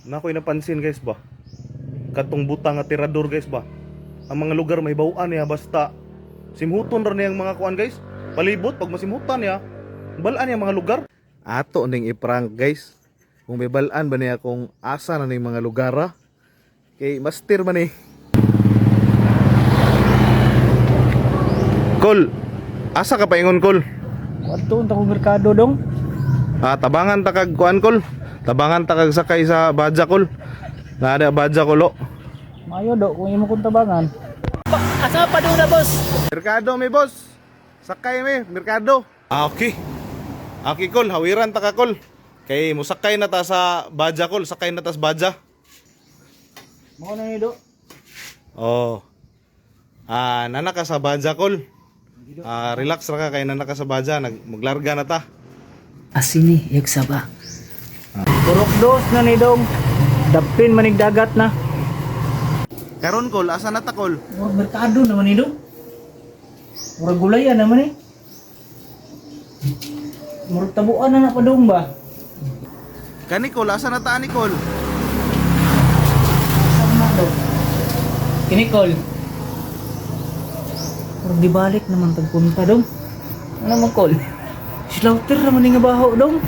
Nakoy napansin guys ba? Katong butang nga tirador guys ba? Ang mga lugar may bawaan niya basta simhuton ra niyang mga kuan guys. Palibot pag masimutan niya, balaan niya mga lugar. Ato ning iprank guys. Kung may balaan ba niya kung asa na ning mga lugara? Kay master man eh. Kol, asa ka paingon Kol? Wato unta ko merkado dong. Tabangan ta kag kuan Kol. Tabangan ta kag sakay sa badja Kol. Nada badja Kolo. Mayo do kung imo kong tabangan. Asa pa doon na boss? Merkado mi boss. Sakay mi, merkado. Okay. Okay Kol, hawiran ta ka Kol. Kay musakay na ta sa badja Kol, sakay na ta sa badja. Mo na ni do. Oh. Nana ka sa badja Kol. Relax ra ka kay nana ka sa badja, maglarga na ta. Asini yagsa ba? Turok dos na ni dong. Dapin manig dagat na. Karon Kol, asa na ta Kol? Murag merkado naman ni dong. Murag gulayan naman eh. Murag tabuan na pa dong ba? Kani Kol, asa na ta ani Kol? Saan na dong? Kinikol. Murag di balik naman tagpunta dong. Ano mo kol? Slaughter naman nga baho dong.